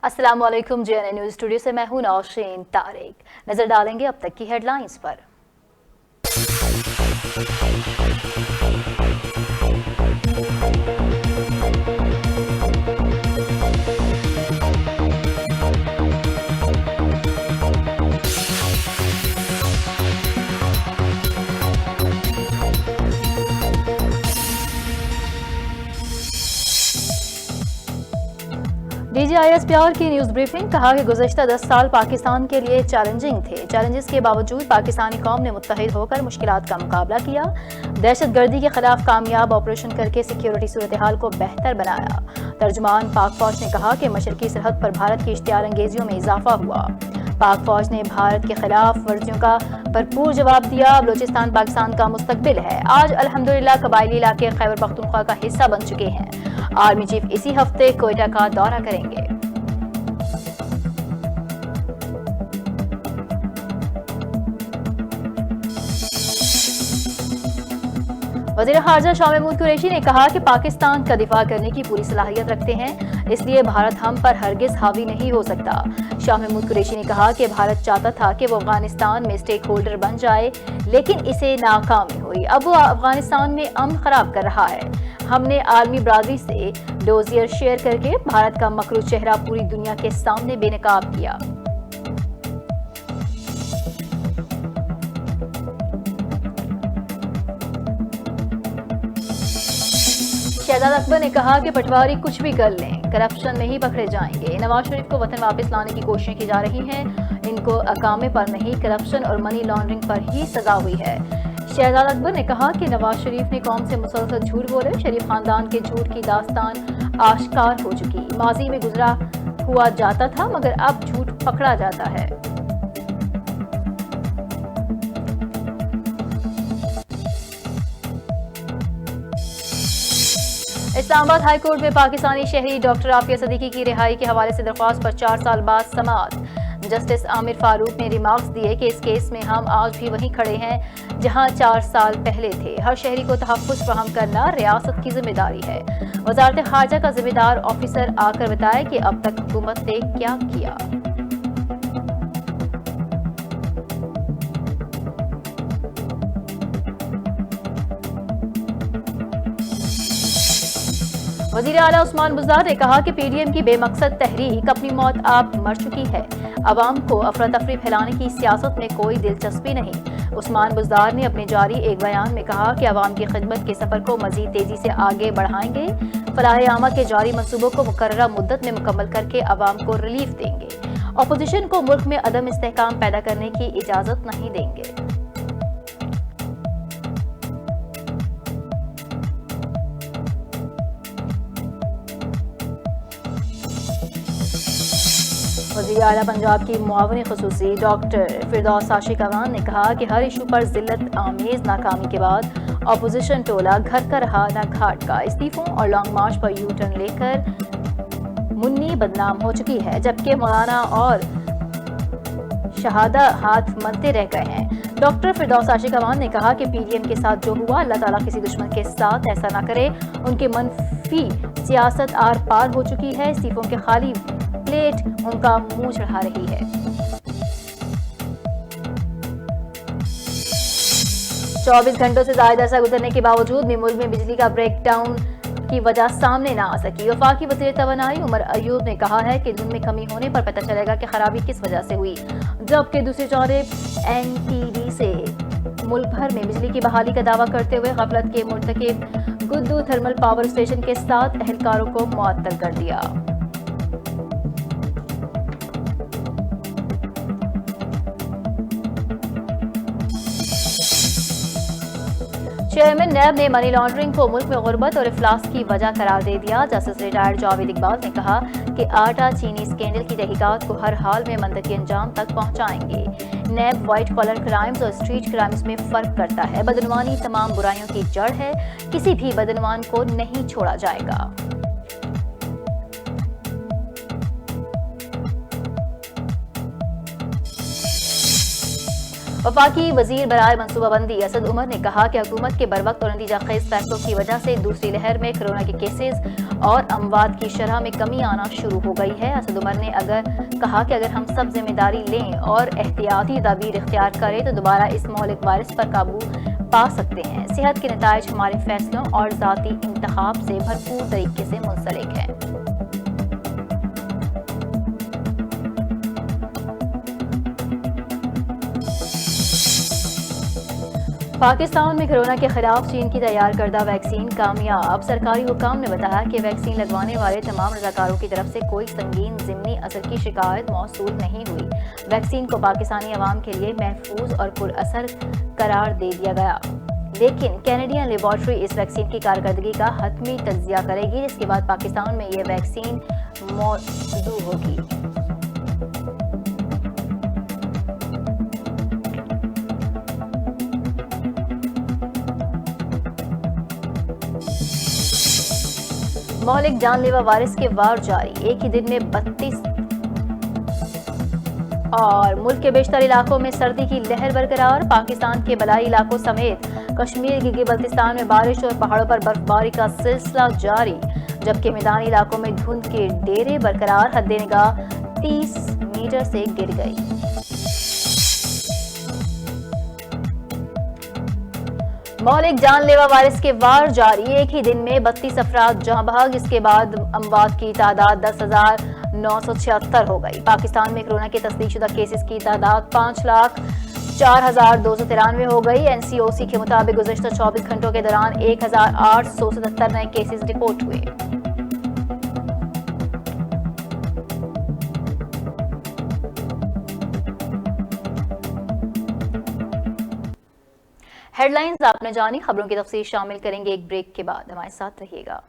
अस्सलाम वालेकुम। JNN news studio से मैं हूं नौशीन तारिक। नजर डालेंगे अब तक की हेडलाइंस पर। DGIS की न्यूज ब्रीफिंग। कहा कि गुज़श्ता 10 साल पाकिस्तान के लिए चैलेंजिंग थे। चैलेंजेस के बावजूद पाकिस्तानी कौम ने मुत्तहिद होकर मुश्किलात का मुकाबला किया। दहशतगर्दी के खिलाफ कामयाब ऑपरेशन करके सिक्योरिटी सूरत हाल को बेहतर बनाया। तर्जुमान पाक फौज ने कहा कि मशरकी सरहद पर भारत की इश्तियार अंगेजियों में इजाफा हुआ। पाक फौज ने भारत के खिलाफ वर्जियों का भरपूर जवाब दिया। बलूचिस्तान पाकिस्तान का मुस्तकबिल है। आज अल्हम्दुलिल्लाह कबायली इलाके खैबर पख्तूनख्वा का हिस्सा बन चुके हैं। आर्मी चीफ इसी हफ्ते कोयटा का दौरा करेंगे। वज़ीर ख़ारजा शाह महमूद कुरैशी ने कहा कि पाकिस्तान का दिफा करने की पूरी सलाहियत रखते हैं, इसलिए भारत हम पर हरगिज़ हावी नहीं हो सकता। शाह महमूद कुरैशी ने कहा कि भारत चाहता था कि वो अफगानिस्तान में स्टेक होल्डर बन जाए, लेकिन इसे नाकामी हुई। अब वो अफगानिस्तान में अमन खराब कर रहा है। हमने आलमी बरादरी से डोजियर शेयर करके भारत का मकरूज चेहरा पूरी दुनिया के सामने बेनकाब किया। शहजाद अकबर ने कहा कि पटवारी कुछ भी कर लें, करप्शन में ही पकड़े जाएंगे। नवाज शरीफ को वतन वापस लाने की कोशिशें की जा रही हैं। इनको अकामे पर नहीं, करप्शन और मनी लॉन्ड्रिंग पर ही सजा हुई है। शहजाद अकबर ने कहा कि नवाज शरीफ ने कौम से मुसलसल झूठ बोले। शरीफ खानदान के झूठ की दास्तान आश्कार हो चुकी। माजी में गुजरा हुआ जाता था, मगर अब झूठ पकड़ा जाता है। इस्लामाबाद हाई कोर्ट में पाकिस्तानी शहरी डॉक्टर आफिया सदीकी की रिहाई के हवाले से दरख्वास्त पर 4 साल बाद समाअत। जस्टिस आमिर फारूक ने रिमार्क्स दिए कि इस केस में हम आज भी वहीं खड़े हैं जहां 4 साल पहले थे। हर शहरी को तहफ़्फ़ुज़ फराहम करना रियासत की जिम्मेदारी है। वज़ारत ख़ारजा का जिम्मेदार ऑफिसर आकर बताए कि अब तक हुकूमत ने क्या किया। वज़ीर आला उस्मान बुज़दार ने कहा कि PDM की बेमकसद तहरीक अपनी मौत आप मर चुकी है। अवाम को अफरा तफरी फैलाने की सियासत में कोई दिलचस्पी नहीं। उस्मान बुज़दार ने अपने जारी एक बयान में कहा कि अवाम की खिदमत के सफर को मजीद तेजी से आगे बढ़ाएंगे। फलाह आमा के जारी मंसूबों को मुकर्ररा मुद्दत में मुकम्मल करके अवाम को रिलीफ देंगे। अपोजिशन को मुल्क में अदम इस्तेहकाम पैदा करने की इजाजत नहीं देंगे। वज़ीर आला पंजाब की मुआवनी खुसूसी डॉक्टर फिरदौस आशिक अवान ने कहा कि हर इशू पर जिल्लत आमेज नाकामी के बाद अपोजिशन टोला घर का रहा न घाट का। इस्तीफों और लॉन्ग मार्च पर यू टर्न लेकर मुन्नी बदनाम हो चुकी है, जबकि मौलाना और शहादा हाथ मलते रह गए हैं। डॉक्टर फिरदौस आशिक अवान ने कहा कि PDM के साथ जो हुआ, अल्लाह ताला किसी दुश्मन के साथ ऐसा ना करे। उनकी मनफी सियासत आर पार हो चुकी है। इस्तीफों के खाली प्लेट उनका मुंह चढ़ा रही है। 24 घंटों से ज्यादा अरसा गुजरने के बावजूद भी मुल्क में बिजली का ब्रेकडाउन की वजह सामने ना आ सकी। वफाकी वज़ीर तवानाई उमर अयूब ने कहा है कि दिन में कमी होने पर पता चलेगा कि खराबी किस वजह से हुई, जबकि दूसरी जानब NTD से मुल्क भर में बिजली की बहाली का दावा करते हुए गफलत के मुर्तकिब गुद्दू थर्मल पावर स्टेशन के 7 एहलकारों को मुअत्तल कर दिया। चेयरमैन नैब ने मनी लॉन्ड्रिंग को मुल्क में गुर्बत और इफलास की वजह करार दे दिया। जस्टिस रिटायर्ड जावेद इकबाल ने कहा कि आटा चीनी स्कैंडल की तहकीकात को हर हाल में मंतकी अंजाम तक पहुंचाएंगे। नैब व्हाइट कॉलर क्राइम्स और स्ट्रीट क्राइम्स में फर्क करता है। बदनवानी तमाम बुराइयों की जड़ है, किसी भी बदनवान को नहीं छोड़ा जाएगा। वफाकी वजीर बराए मनसूबाबंदी असद उमर ने कहा कि हुकूमत के बरवक्त और नतीजा खेज फैसलों की वजह से दूसरी लहर में कोरोना के केसेस और अमवात की शरह में कमी आना शुरू हो गई है। असद उमर ने कहा कि अगर हम सब जिम्मेदारी लें और एहतियाती तदबीर इख्तियार करें तो दोबारा इस मौलिक वायरस पर काबू पा सकते हैं। सेहत के नताइज हमारे फैसलों और ज़ाती इंतखाब से भरपूर तरीके से मुंसलिक है। पाकिस्तान में कोरोना के खिलाफ चीन की तैयार करदा वैक्सीन कामयाब। सरकारी हुकाम ने बताया कि वैक्सीन लगवाने वाले तमाम रज़ाकारों की तरफ से कोई संगीन ज़िमनी असर की शिकायत मौसूल नहीं हुई। वैक्सीन को पाकिस्तानी अवाम के लिए महफूज और पुरअसर करार दे दिया गया, लेकिन कैनेडियन लेबॉर्ट्री इस वैक्सीन की कारकर्दगी का हतमी तज्जिया करेगी, जिसके बाद पाकिस्तान में यह वैक्सीन मौजूद होगी। मौलिक जानलेवा वायरस के वार जारी, एक ही दिन में 32 और मुल्क के बेशतर इलाकों में सर्दी की लहर बरकरार। पाकिस्तान के बलाई इलाकों समेत कश्मीर गिलगित बल्तिस्तान में बारिश और पहाड़ों पर बर्फबारी का सिलसिला जारी, जबकि मैदानी इलाकों में धुंध के डेरे बरकरार। हद निगाह 30 मीटर से गिर गई। मौलिक जानलेवा वायरस के वार जारी, एक ही दिन में 32 अफराद जहां बहक, इसके बाद अमवात की तादाद 10,976 हो गई। पाकिस्तान में कोरोना के तस्दीकशुदा केसेस की तादाद 5,04,293 हो गई। NCOC के मुताबिक गुज़श्ता 24 घंटों के दौरान 1,877 नए केसेस रिपोर्ट हुए। हेडलाइंस आपने जानी, खबरों की तफसील शामिल करेंगे एक ब्रेक के बाद, हमारे साथ रहिएगा।